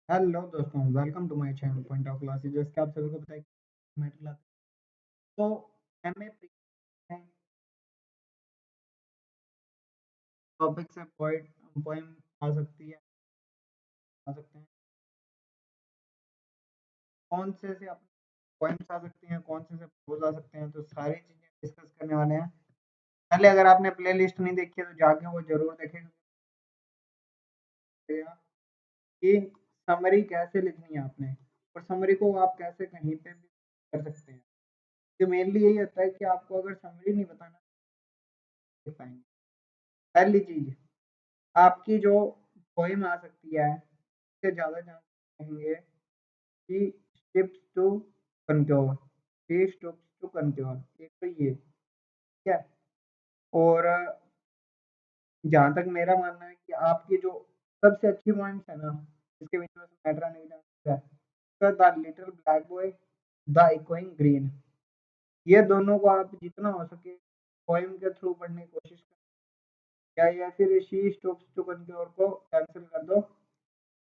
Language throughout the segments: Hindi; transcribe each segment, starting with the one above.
हेलो दोस्तों, welcome to my channel point of classes. जैसे कि आप सभी को पता है कि मैथ क्लास तो एमए टॉपिक से पॉइंट पोएम आ सकते हैं कौन से अपने पोएम्स आ सकती हैं, कौन से प्रोज आ सकते हैं, तो सारी चीजें डिस्कस करने वाले हैं। पहले अगर आपने प्लेलिस्ट नहीं देखी है तो जाके वो जरूर देखेगा कि समरी कैसे लिखनी है आपने, और समरी को आप कैसे कहीं पे भी कर सकते हैं। तो मेनली यही होता है कि आपको अगर समरी नहीं बताना लिख पाएंगे। पहली चीज, आपकी जो पोएम आ सकती है उससे ज़्यादा चांस रहेंगे कि steps to control, three steps to control, एक तो ये ठीक है। और जहाँ तक मेरा मानना है कि आपकी जो सबसे अच्छी पॉइंट्स है ना, इसके बीच में मैटर नहीं है, the little black boy, the echoing green, ये दोनों को आप जितना हो सके पोएम के थ्रू पढ़ने की कोशिश करें, या फिर शी स्टॉप्स टू कंट्रोल को कैंसिल कर दो।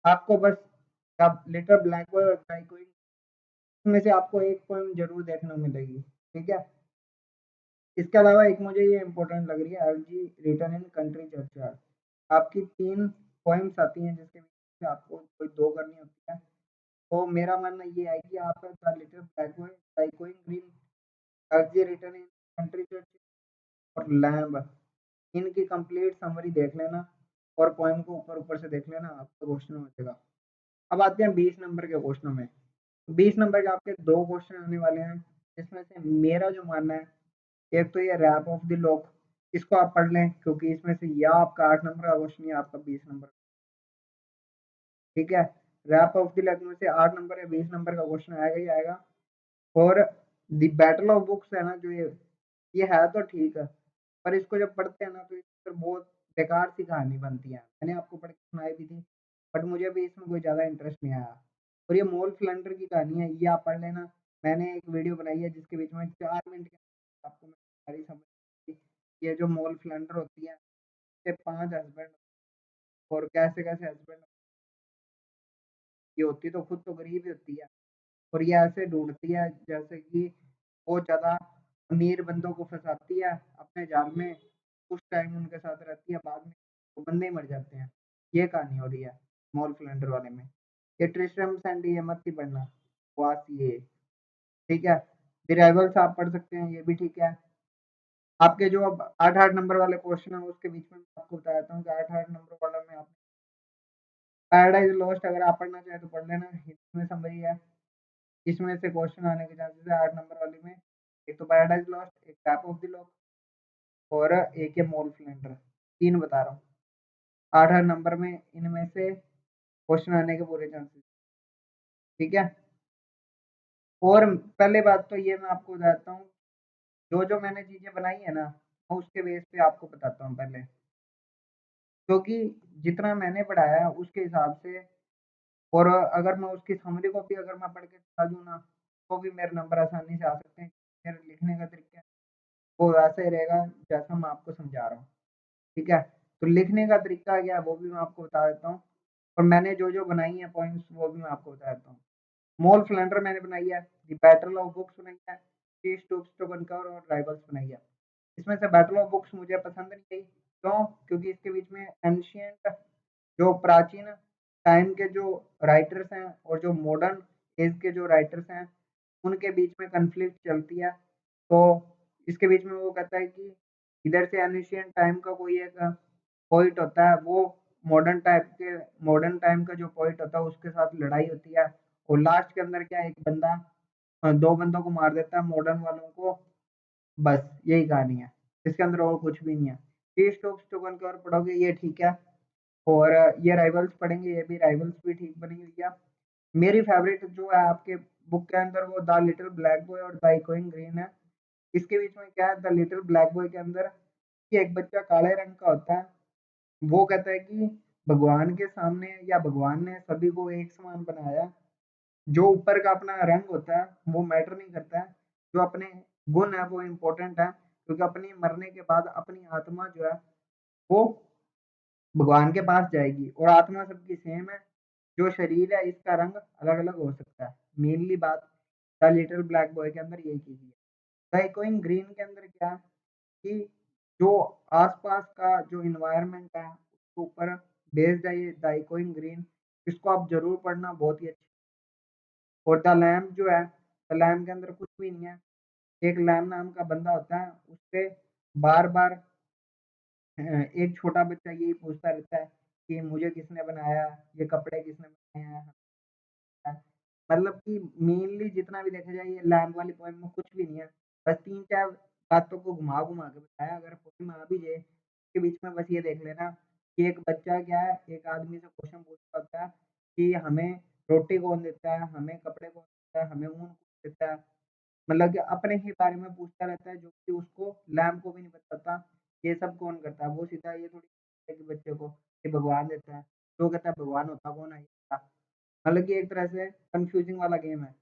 आपको बस आप लिटिल ब्लैक बॉय और द इकोइंग में से आपको एक पोएम जरूर देखने को मिलेगी, ठीक है। इसके अलावा एक मुझे ये इम्पोर्टेंट लग रही है, एलजी रिटर्न इन कंट्री चर्चा। आपकी 3 पोएम्स आती हैं जिसके बीच से आपको कोई 2 करनी होती है। तो मेरा मानना ये है कि आप the little black boy, the echoing green, LG return in country चर्चा और लैम्ब, इनकी कंप्लीट समरी देख लेना और पोएम को ऊपर-ऊपर से देख लेना, आपका क्वेश्चन हो जाएगा। अब आते हैं 20 नंबर के क्वेश्चनों में। 20 नंबर के आपके 2 क्वेश्चन आने वाले हैं, जिसमें से मेरा जो मानना है, एक तो ये रैप ऑफ द लॉक, इसको आप पढ़ लें क्योंकि इसमें से या आपका 8 नंबर का क्वेश्चन या आपका 20 नंबर, ठीक है। रैप ऑफ द लॉक में से 8 नंबर या 20 नंबर का क्वेश्चन आएगा ही आएगा। और द बैटल ऑफ बुक्स है ना, जो ये है तो ठीक है, पर इसको जब पढ़ते हैं ना तो इस पर बहुत बेकार सी कहानी बनती है। मैंने आपको पढ़ के सुनाई भी थी, बट मुझे भी इसमें कोई ज़्यादा इंटरेस्ट नहीं आया। और ये मोल फ्लैंडर की कहानी है, ये आप पढ़ लेना। मैंने एक वीडियो बनाई है जिसके बीच में 4 मिनट के अंदर आपको मैं सारी समझ ये जो मोल फ्लैंडर होती है, इसके 5 हस्बैंड और कैसे-कैसे हस्बैंड, ये होती तो खुद तो गरीब ही होती है, और ये ऐसे ढूँढती है जैसे कि बहुत ज़्यादा अमीर बंदों को फँसाती है अपने जाल में, कुछ टाइम उनके साथ रहती है, बाद में वो बंदे ही मर जाते हैं। ये कहानी हो रही है मॉल फ्लैंडर वाले में। ये ट्रिस्ट्रम सैंडी, ये मत ही पढ़ना, बकवास ये, ठीक है। द राइवल्स आप पढ़ सकते हैं, ये भी ठीक है। आपके जो अब 8-8 नंबर वाले क्वेश्चन हैं उसके बीच में मैं आपको बता देता हूँ कि 8-8 नंबर वाला में आप पैराडाइज लॉस्ट अगर आप पढ़ना चाहें तो पढ़ लेना, हिंदी में समरी है। इसमें से क्वेश्चन आने के चांसेस है 8 नंबर वाली में। एक तो पैराडाइज लॉस्ट, एक टैप ऑफ द लॉक और एक है मॉल फ्लैंडर, 3 बता रहा हूँ। 8-8 नंबर में इनमें से क्वेश्चन आने के पूरे चांसेस, ठीक है। और पहले बात तो ये मैं आपको बताता हूँ, जो मैंने चीजें बनाई है ना, मैं उसके बेस पे आपको बताता हूँ पहले, क्योंकि जितना मैंने पढ़ाया है उसके हिसाब से, और अगर मैं उसकी समरी को भी अगर मैं पढ़ के बता दूँ ना, तो भी मेरे नंबर आसानी से आ सकते हैं। मेरे लिखने का तरीका है, वो वैसा ही रहेगा जैसा मैं आपको समझा रहा हूँ, ठीक है। तो लिखने का तरीका क्या है वो भी मैं आपको बता देता हूँ, और मैंने जो बनाई है पॉइंट्स वो भी मैं आपको बता देता हूँ। मॉल फ्लैंडर मैंने बनाई है, द बैटल ऑफ बुक्स बनाई है, थ्री स्टोप्स टू कनकर और राइवल्स बनाई है। इसमें से बैटल ऑफ बुक्स मुझे पसंद नहीं आई, क्यों? क्योंकि इसके बीच में एंशियंट, जो प्राचीन टाइम के जो राइटर्स हैं और जो मॉडर्न एज के जो राइटर्स हैं, उनके बीच में कन्फ्लिक्ट चलती है। तो इसके बीच में वो कहता है कि इधर से एंशियंट टाइम का कोई एक पोइट होता है, वो मॉडर्न टाइम का जो पोइट होता है उसके साथ लड़ाई होती है, और लास्ट के अंदर क्या है, एक बंदा 2 बंदों को मार देता है मॉडर्न वालों को, बस यही कहानी है। इसके अंदर और कुछ भी नहीं है। थ्री स्टोक्स टू कनकर पढ़ोगे ये ठीक है, और ये राइवल्स पढ़ेंगे, ये भी राइवल्स भी ठीक बनी हुई है। मेरी फेवरेट जो है आपके बुक के अंदर वो द लिटिल ब्लैक बॉय और द इकोइंग ग्रीन है। इसके बीच में क्या है, द लिटिल ब्लैक बॉय के अंदर कि एक बच्चा काले रंग का होता है, वो कहता है कि भगवान के सामने या भगवान ने सभी को एक समान बनाया, जो ऊपर का अपना रंग होता है वो मैटर नहीं करता है, जो अपने गुण है वो इम्पोर्टेंट है, क्योंकि अपनी मरने के बाद अपनी आत्मा जो है वो भगवान के पास जाएगी, और आत्मा सबकी सेम है। जो शरीर है इसका रंग अलग-अलग हो सकता है। मेनली बात द लिटिल ब्लैक बॉय के अंदर यही चीज़ है। द इकोइंग ग्रीन के अंदर क्या है कि जो आस-पास का जो एनवायरनमेंट है उसके ऊपर बेस्ड है ये द इकोइंग ग्रीन। इसको आप ज़रूर पढ़ना बहुत ही अच्छा। और द लैम्प जो है, द लैम्प के अंदर कुछ भी नहीं है। एक लैम्प नाम का बंदा होता है, उससे बार-बार एक छोटा बच्चा यही पूछता रहता है कि मुझे किसने बनाया? ये कपड़े किसने बनाए हैं? है। मतलब कि मेनली जितना भी देखा जाए ये लैम्प वाली पोएम में कुछ भी नहीं है। बस 3-4 बातों को घुमा-घुमा के बताया। अगर पोएम आ भी जाए, उसके बीच में बस ये देख लेना कि एक बच्चा क्या है, एक आदमी से क्वेश्चन पूछता होता है कि हमें रोटी कौन देता है? हमें कपड़े कौन देता है? हमें ऊन कौन देता है? मतलब कि अपने ही बारे में पूछता रहता है, जो कि उसको लैम्प को भी नहीं बताता, ये सब कौन करता है? वो सीधा ये थोड़ी कहता है कि बच्चे को कि भगवान देता है। तो वो कहता है भगवान होता कौन है ये बता। मतलब कि एक तरह से कन्फ्यूजिंग वाला गेम है।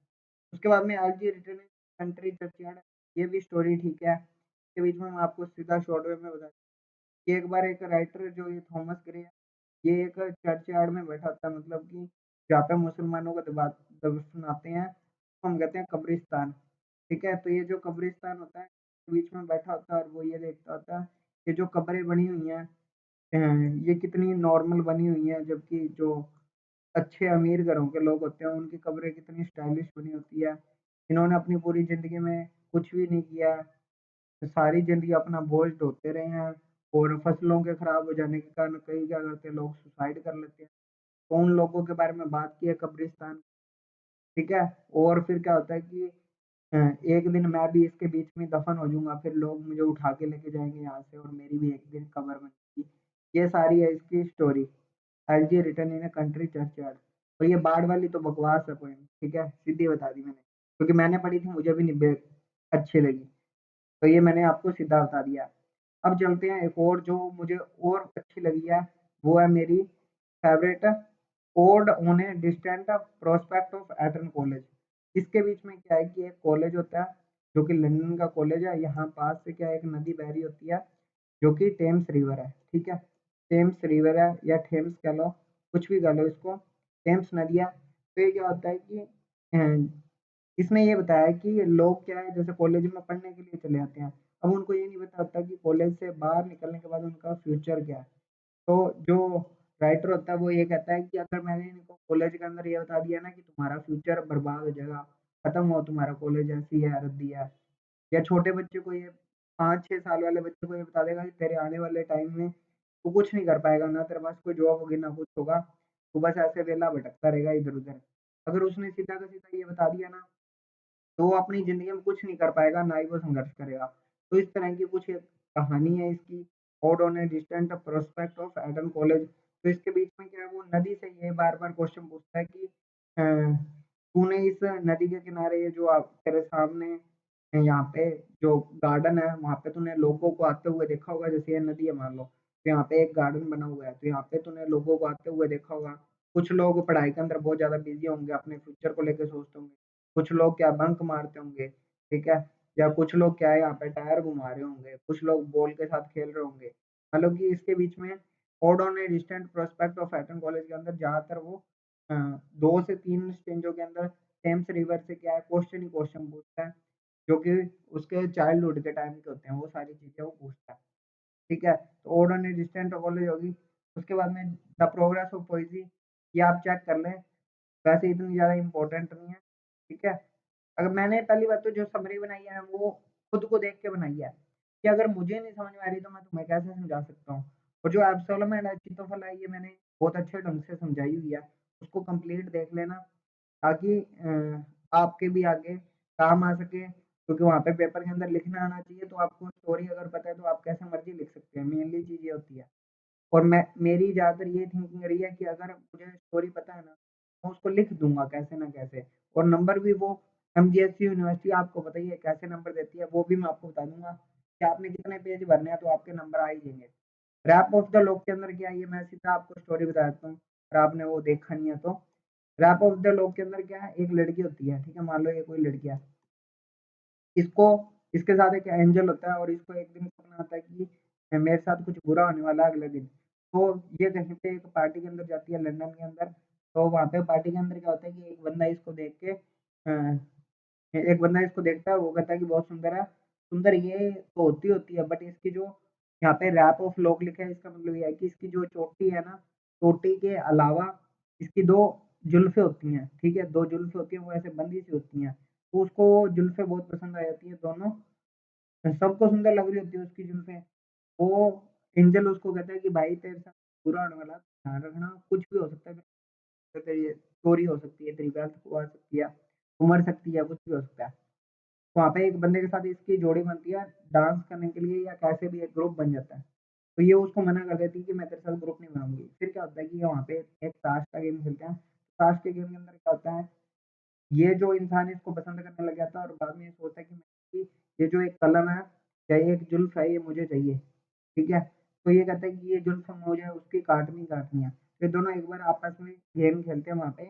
उसके बाद में LG return in country churchyard, ये भी स्टोरी ठीक है। इसके बीच में मैं आपको सीधा शॉर्ट वे में बता दूँ कि एक बार एक राइटर जो ये थॉमस ग्रे है, ये एक चर्चयार्ड में बैठा होता है, मतलब कि जहाँ पे मुसलमानों को दफनाते हैं, तो हम कहते हैं कब्रिस्तान, ठीक है? तो ये जो कब्रिस्तान होता है, बीच में बैठा होता है और वो ये देखता होता है कि जो कब्रें बनी हुई हैं अ, ये कितनी नॉर्मल बनी हुई हैं, जबकि जो अच्छे अमीर घरों के लोग होते हैं, उनकी कब्रें कितनी स्टाइलिश बनी होती है। इन्होंने अपनी पूरी ज़िंदगी में कुछ भी नहीं किया, सारी ज़िंदगी अपना बोझ ढोते रहे हैं और फसलों के खराब हो जाने के कारण कई क्या करते हैं लोग सुसाइड कर लेते हैं। तो उन लोगों के बारे में बात की है कब्रिस्तान, ठीक है? और फिर क्या होता है कि एक दिन मैं भी इसके बीच में दफ़न हो जाऊँगा, फिर लोग मुझे उठा के लेके जाएँगे यहाँ से और मेरी भी एक दिन कब्र बनेगी। ये सारी है इसकी story. LG return in a country churchyard. और ये बाढ़ वाली तो बकवास है पोएम, ठीक है? सीधी बता दी मैंने, क्योंकि मैंने पढ़ी थी मुझे भी नहीं अच्छी लगी, तो ये मैंने आपको सीधा बता दिया। अब चलते हैं एक और जो मुझे और अच्छी लगी है, वो है मेरी favourite odd on a distant prospect of Eton college. इसके बीच में क्या है कि एक कॉलेज होता है, जो कि लंदन का कॉलेज है। यहाँ पास से क्या है, एक नदी बह रही होती है, जो कि टेम्स रिवर है, ठीक है? टेम्स रिवर है या थेम्स कह लो, कुछ भी कह लो इसको, टेम्स नदी है। तो ये क्या होता है कि इसमें ये बताया कि लोग क्या है, जैसे कॉलेज में पढ़ने के लिए चले जाते हैं। अब उनको ये नहीं पता होता कि कॉलेज से बाहर निकलने के बाद उनका फ्यूचर क्या है। तो जो राइटर होता है वो ये कहता है कि अगर मैंने इनको कॉलेज के अंदर ये बता दिया ना कि तुम्हारा फ्यूचर बर्बाद हो जाएगा, खत्म हो तुम्हारा कॉलेज, ऐसी है रद्दी है, या छोटे बच्चे को ये 5-6 साल वाले बच्चे को ये बता देगा कि तेरे आने वाले टाइम में तू कुछ नहीं कर पाएगा, ना तेरे पास कोई जॉब होगी, ना कुछ होगा, तू बस ऐसे वेला भटकता रहेगा इधर-उधर। अगर उसने सीधा का सीधा ये बता दिया ना, तो वो अपनी ज़िंदगी में कुछ नहीं कर पाएगा, ना ही वो संघर्ष करेगा। तो इस तरह की कुछ एक कहानी है इसकी, odd on a distant prospect of Aden college. तो इसके बीच में क्या है, वो नदी से ये बार-बार क्वेश्चन पूछता है कि तूने इस नदी के किनारे ये जो तेरे सामने यहाँ पे जो गार्डन है, वहाँ पे तूने लोगों को आते हुए देखा होगा, जैसे ये नदी है मान लो, तो यहाँ पे एक गार्डन बना हुआ है, तो यहाँ पे तूने लोगों को आते हुए देखा होगा। कुछ लोग पढ़ाई के अंदर बहुत ज़्यादा बिज़ी होंगे, अपने फ्यूचर को लेके सोचते होंगे। कुछ लोग क्या बंक मारते होंगे, ठीक है? या कुछ लोग क्या है यहाँ पे टायर घुमा रहे होंगे, कुछ लोग बॉल के साथ खेल रहे होंगे। मतलब कि इसके बीच में odd on a distant prospect of Eton college के अंदर ज़्यादातर वो 2 से 3 स्टेंजों के अंदर टेम्स रिवर से क्या है क्वेश्चन ही क्वेश्चन पूछता है, जो कि उसके चाइल्डहुड के टाइम के होते हैं, वो सारी चीज़ें वो पूछता है, ठीक है? तो odd on a distant college होगी। उसके बाद में द प्रोग्रेस ऑफ पोएज़ी, ये आप चेक कर लें, वैसे इतनी ज़्यादा इम्पोर्टेंट नहीं है, ठीक है? अगर मैंने पहली बात तो जो समरी बनाई है वो खुद को देख के बनाई है, कि अगर मुझे नहीं समझ में आ रही तो मैं तुम्हें कैसे समझा सकता हूँ। और जो एब्सोलम एंड अचितोफल है ये मैंने बहुत अच्छे ढंग से समझाई हुई है, उसको कंप्लीट देख लेना, ताकि आपके भी आगे काम आ सके, क्योंकि वहाँ पे पेपर के अंदर लिखना आना चाहिए। तो आपको स्टोरी अगर पता है तो आप कैसे मर्जी लिख सकते हैं, मेनली चीज़ ये होती है। और मैं मेरी ज़्यादातर ये थिंकिंग रही है कि अगर मुझे स्टोरी पता है ना, मैं उसको लिख दूँगा कैसे ना कैसे, और नंबर भी वो एमजीएससी यूनिवर्सिटी आपको पता ही है कैसे नंबर देती है, वो भी मैं आपको बता दूँगा कि आपने कितने पेज भरने हैं तो आपके नंबर आ ही जाएँगे। रैप ऑफ द लॉक के अंदर क्या है, ये मैं सीधा आपको स्टोरी बता देता हूँ, अगर आपने वो देखा नहीं है तो। रैप ऑफ द लॉक के अंदर क्या है, एक लड़की होती है, ठीक है? मान लो ये कोई लड़की है। इसको इसके साथ एक एंजल होता है और इसको एक दिन सपना आता है कि मेरे साथ कुछ बुरा होने वाला है अगले दिन। तो ये कहीं पे एक पार्टी के अंदर जाती है लंदन के अंदर, तो वहाँ पे पार्टी के अंदर क्या होता है कि एक बंदा इसको देखता है, वो कहता है कि बहुत सुंदर है। सुंदर ये तो होती है, बट इसकी जो यहाँ पे रैप ऑफ लॉक लिखा है, इसका मतलब ये है कि इसकी जो चोटी है ना, चोटी के अलावा इसकी 2 जुल्फ़ें होती हैं, ठीक है? 2 जुल्फ़ें होती हैं, वो ऐसे बंधी सी होती हैं। तो उसको वो जुल्फ़ें बहुत पसंद आ जाती हैं दोनों। सबको सुंदर लग रही होती है उसकी जुल्फ़ें। वो एंजल उसको कहता है कि भाई तेरे साथ बुरा होने वाला है, ध्यान रखना, कुछ भी हो सकता है। तेरी चोरी हो सकती है, तेरी वेल्थ खो सकती है, तू मर सकती है, कुछ भी हो सकता है। वहाँ पे एक बंदे के साथ इसकी जोड़ी बनती है डांस करने के लिए, या कैसे भी एक ग्रुप बन जाता है। तो ये उसको मना कर देती है कि मैं तेरे साथ ग्रुप नहीं बनाऊँगी। फिर क्या होता है कि वहाँ पे एक ताश का गेम खेलते हैं। ताश के गेम के अंदर क्या होता है, ये जो इंसान इसको पसंद करने लग जाता है और बाद में ये सोचता है कि ये जो एक कलम है या ये एक जुल्फ है, ये मुझे चाहिए, ठीक है? तो ये कहता है कि ये जुल्फ मुझे उसकी काटनी है। ये दोनों एक बार आपस में गेम खेलते हैं वहाँ पे।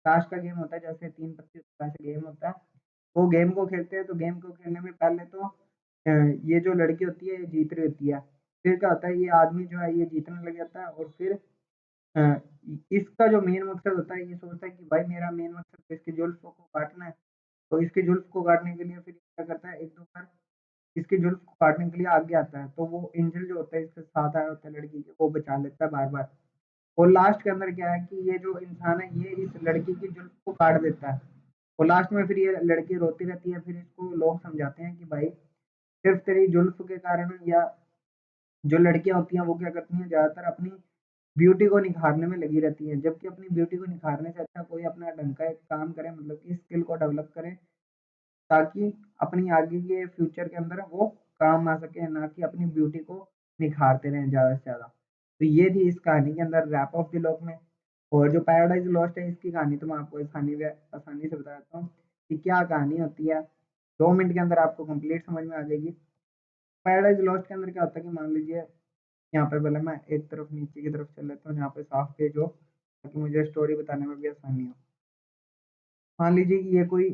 ताश का गेम होता है, जैसे 3 पत्ती ऐसे गेम होता है। वो गेम को खेलते हैं, तो गेम को खेलने में पहले तो ये जो लड़की होती है ये जीत रही होती है। फिर क्या होता है, ये आदमी जो है ये जीतने लग जाता है, और फिर अ, इसका जो मेन मकसद होता है, ये सोचता है कि भाई मेरा मेन मकसद तो इसकी जुल्फ को काटना है। तो इसकी जुल्फ को काटने के लिए फिर क्या करता है, 1-2 बार इसकी जुल्फ को काटने के लिए आगे आता है। तो वो एंजल जो होता है इसके साथ आया होता है लड़की के, वो बचा लेता है बार-बार। और लास्ट के अंदर क्या है कि ये जो इंसान है ये इस लड़की की जुल्फ को काट देता है। और लास्ट में फिर ये लड़की रोती रहती है, फिर इसको लोग समझाते हैं कि भाई सिर्फ तेरी जुल्फ के कारण, या जो लड़कियां होती हैं वो क्या करती हैं ज्यादातर अपनी ब्यूटी को निखारने में लगी रहती है, जबकि अपनी ब्यूटी को निखारने से अच्छा कोई अपना ढंग का एक काम करे, मतलब कि स्किल को डेवलप करे, ताकि अपनी आगे के फ्यूचर के अंदर वो काम आ सके, ना कि अपनी ब्यूटी को निखारते रहें ज़्यादा से ज़्यादा। तो ये थी इस कहानी के अंदर रैप ऑफ द लॉक में। और जो पैराडाइज लॉस्ट है इसकी कहानी तो मैं आपको आसानी से बता देता हूँ कि क्या कहानी होती है। 2 मिनट के अंदर आपको कंप्लीट समझ में आ जाएगी। पैराडाइज लॉस्ट के अंदर क्या होता है कि मान लीजिए, यहाँ पे पहले मैं एक तरफ नीचे की तरफ चल लेता हूँ जहाँ पे साफ पेज हो, ताकि मुझे स्टोरी बताने में भी आसानी हो। मान लीजिए कि ये कोई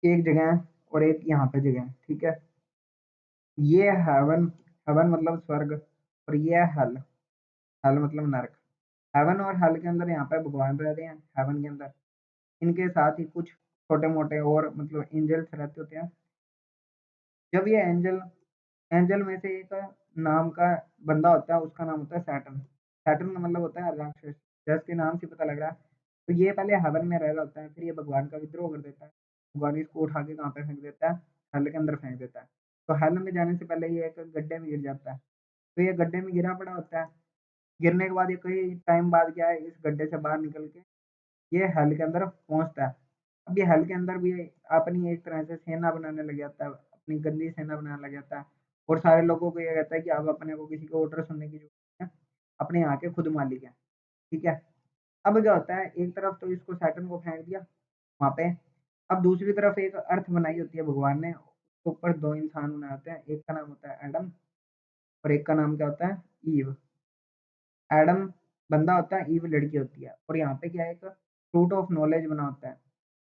एक जगह है और एक यहाँ पे जगह है, ठीक है? ये हेवन, हेवन मतलब स्वर्ग, और ये है हल, हल मतलब नरक। हेवन और हल के अंदर यहाँ पे भगवान रह रहे हैं हेवन के अंदर। इनके साथ ही कुछ छोटे मोटे और मतलब एंजल्स रहते होते हैं। जब ये एंजल एंजल में से एक नाम का बंदा होता है, उसका नाम होता है सैटर्न। सैटर्न का मतलब होता है राक्षस, जैसे इसके नाम से पता लग रहा है। तो ये पहले हेवन में रह रहा होता है, फिर ये भगवान का विद्रोह कर देता है। भगवान इसको उठा के कहाँ पे फेंक देता है, हल के अंदर फेंक देता है। तो हल में जाने से पहले ये एक गड्ढे में गिर जाता है। तो ये गड्ढे में गिरा पड़ा होता है। गिरने के बाद ये कई टाइम बाद क्या है, इस गड्ढे से बाहर निकल के ये हल के अंदर पहुँचता है। अब ये हल के अंदर भी अपनी एक तरह से सेना बनाने लग जाता है, अपनी गंदी सेना बनाने लग जाता है। और सारे लोगों को ये कहता है कि अब अपने को किसी का ऑर्डर सुनने की ज़रूरत नहीं है, अपने यहाँ के खुद मालिक हैं, ठीक है? अब क्या होता है, एक तरफ तो इसको सैटर्न को फेंक दिया वहाँ पे, अब दूसरी तरफ एक अर्थ बनाई होती है भगवान ने, उसके ऊपर 2 इंसान बनाए होते हैं, एक का नाम होता है एडम और एक का नाम क्या होता है, ईव। एडम बंदा होता है, ईव लड़की होती है, और यहाँ पे क्या है, एक फ्रूट ऑफ नॉलेज बना होता है।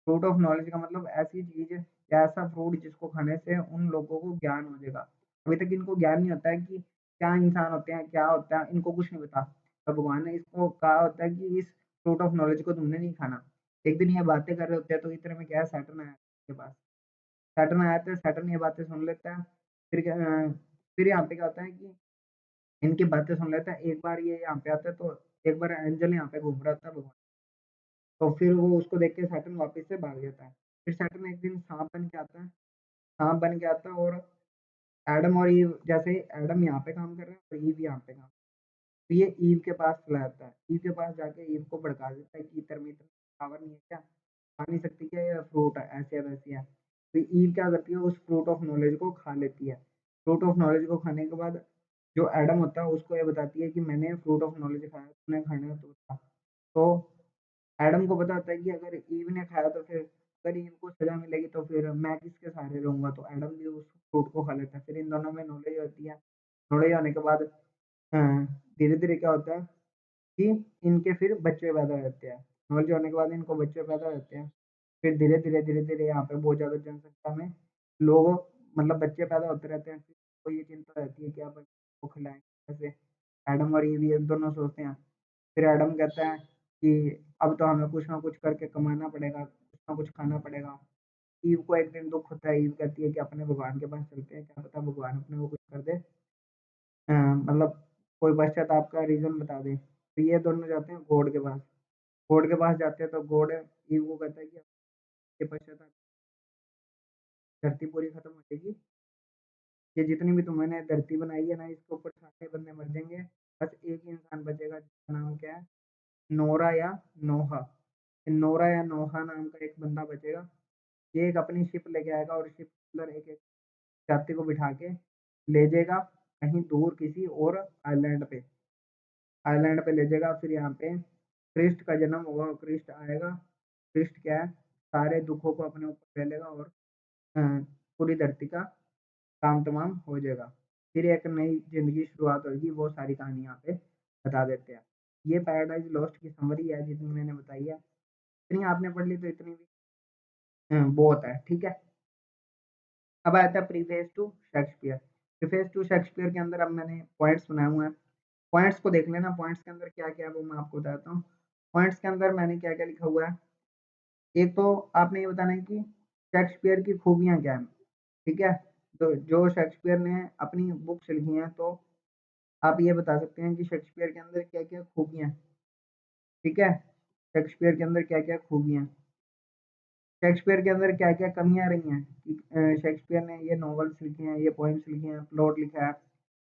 फ्रूट ऑफ नॉलेज का मतलब ऐसी चीज़ या ऐसा फ्रूट जिसको खाने से उन लोगों को ज्ञान हो जाएगा। अभी तक इनको ज्ञान नहीं होता है कि क्या इंसान होते हैं, क्या होता है, इनको कुछ नहीं पता। तो भगवान ने इसको कहा होता है कि इस फ्रूट ऑफ नॉलेज को तुमने नहीं खाना। एक दिन ये बातें कर रहे होते हैं, तो इतने में क्या है, सैटर्न आया इसके पास। सैटर्न आया तो सैटर्न ये बातें सुन लेता है। फिर क्या फिर यहाँ पे क्या होता है कि इनकी बातें सुन लेता है। एक बार ये यहाँ पे आता है, तो एक बार एंजल यहाँ पे घूम रहा था भगवान, तो फिर वो उसको देख के सैटर्न वापस से भाग जाता है। फिर सैटर्न एक दिन सांप बन के आता है, सांप बन के आता है, और एडम और ईव, जैसे एडम यहाँ पे काम कर रहा है और ईव यहाँ पे काम, तो ये ईव के पास चला जाता है। ईव के पास जाके ईव को भड़का देता है कि तेरे में इतना पावर नहीं है क्या, खा नहीं सकती क्या, ये फ्रूट है ऐसे है वैसे है। तो ईव क्या करती है, उस फ्रूट ऑफ नॉलेज को खा लेती है। फ्रूट ऑफ नॉलेज को खाने के बाद जो एडम होता है उसको ये बताती है कि मैंने फ्रूट ऑफ नॉलेज खाया, तूने खाना है तो खा। तो एडम को पता होता है कि अगर ईव ने खाया तो फिर अगर ईव को सजा मिलेगी तो फिर मैं किसके सहारे रहूंगा, तो एडम भी उस फ्रूट को खा लेता है। फिर इन दोनों में नॉलेज होती है। नॉलेज होने के बाद धीरे धीरे क्या होता है कि इनके फिर बच्चे पैदा हो जाते हैं। नॉलेज होने के बाद इनको बच्चे पैदा हो जाते हैं। फिर धीरे धीरे यहाँ पे बहुत ज़्यादा जनसंख्या में लोग, मतलब बच्चे पैदा होते रहते हैं। फिर को ये चिंता रहती है कि अब बच्चों को खिलाएं कैसे। एडम और ईव ये दोनों सोचते हैं। फिर एडम कहता है कि अब तो हमें कुछ ना कुछ करके कमाना पड़ेगा, कुछ ना कुछ खाना पड़ेगा। ईव को एक दिन दुःख होता है, ईव कहती है कि अपने भगवान के पास चलते हैं, क्या पता भगवान अपने को कुछ कर दे। मतलब कोई पश्चाताप का रीज़न बता दे। तो ये दोनों जाते हैं गॉड के पास। गॉड के पास जाते हैं तो गॉड ईव को कहता है कि ये पश्चाताप, धरती पूरी खत्म हो जाएगी। ये जितनी भी तुमने धरती बनाई है ना, इसके ऊपर सारे बंदे मर जाएँगे। बस एक ही इंसान बचेगा जिसका नाम क्या है? नोरा या नोहा। नोरा या नोहा नाम का एक बंदा बचेगा। ये एक अपनी शिप लेके आएगा और शिप के अंदर एक-एक यात्री को बिठा के ले जाएगा कहीं दूर किसी और आइलैंड पे। आइलैंड पे ले जाएगा, फिर यहाँ पे क्रिस्ट का जन्म होगा और क्रिस्ट आएगा। क्रिस्ट क्या है? सारे दुखों को अपने ऊपर ले लेगा और अ, पूरी धरती का काम तमाम हो जाएगा। फिर एक नई ज़िंदगी शुरुआत होगी, वो सारी कहानी यहाँ पे बता देते हैं। ये पैराडाइज़ लॉस्ट की समरी है जितनी मैंने बताई है। इतनी आपने पढ़ ली तो इतनी भी बहुत है, ठीक है? अब आता है preface to Shakespeare. Preface to Shakespeare के अंदर अब मैंने पॉइंट्स बनाए हुए हैं। पॉइंट्स को देख लेना, पॉइंट्स के अंदर क्या-क्या है वो मैं आपको बताता हूँ। पॉइंट्स के अंदर मैंने क्या-क्या लिखा हुआ है। एक तो आपने ये बताना है कि शेक्सपियर की खूबियाँ क्या हैं, ठीक है? तो जो शेक्सपियर ने अपनी बुक्स लिखी हैं तो आप ये बता सकते हैं कि शेक्सपियर के अंदर क्या-क्या खूबियाँ हैं, ठीक है? शेक्सपियर के अंदर क्या-क्या खूबियाँ हैं। शेक्सपियर के अंदर क्या-क्या कमियाँ रही हैं कि शेक्सपियर ने ये नॉवेल्स लिखे हैं, ये पोएम्स लिखे हैं, प्लॉट लिखा है,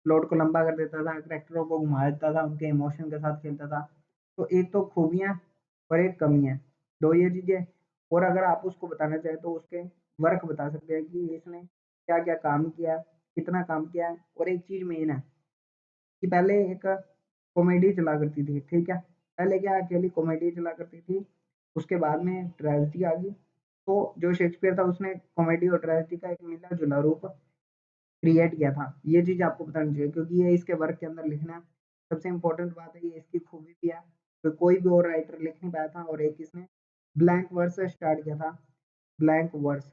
प्लॉट को लंबा कर देता था, कैरेक्टरों को घुमा देता था, उनके इमोशन के साथ खेलता था। तो एक तो खूबियाँ और एक कमियाँ, 2 ये चीज़ें। और अगर आप उसको बताना चाहें तो उसके वर्क बता सकते हैं कि इसने क्या-क्या काम किया, कितना काम किया है। और एक चीज़ मेन है कि पहले एक कॉमेडी चला करती थी, ठीक है? पहले क्या अकेली कॉमेडी चला करती थी, उसके बाद में ट्रेजेडी आ गई। तो जो शेक्सपियर था उसने कॉमेडी और ट्रेजेडी का एक मिला-जुला रूप क्रिएट किया था। ये चीज़ आपको बतानी चाहिए क्योंकि ये इसके वर्क के अंदर लिखना है। सबसे इम्पोर्टेंट बात है ये इसकी खूबी भी है, तो कोई भी और राइटर लिख नहीं पाया था। और एक इसने ब्लैंक वर्स से स्टार्ट किया था, ब्लैंक वर्स,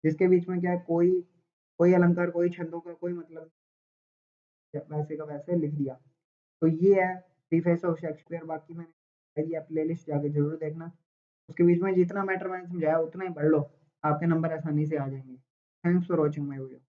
जिसके बीच में क्या है कोई कोई अलंकार, कोई छंदों का कोई मतलब वैसे का वैसे लिख दिया। तो ये है प्रीफेस ऑफ शेक्सपियर। बाकी मैंने ये प्लेलिस्ट जाके ज़रूर देखना। उसके बीच में जितना मैटर मैंने समझाया उतना ही पढ़ लो, आपके नंबर आसानी से आ जाएँगे। Thanks for watching my video.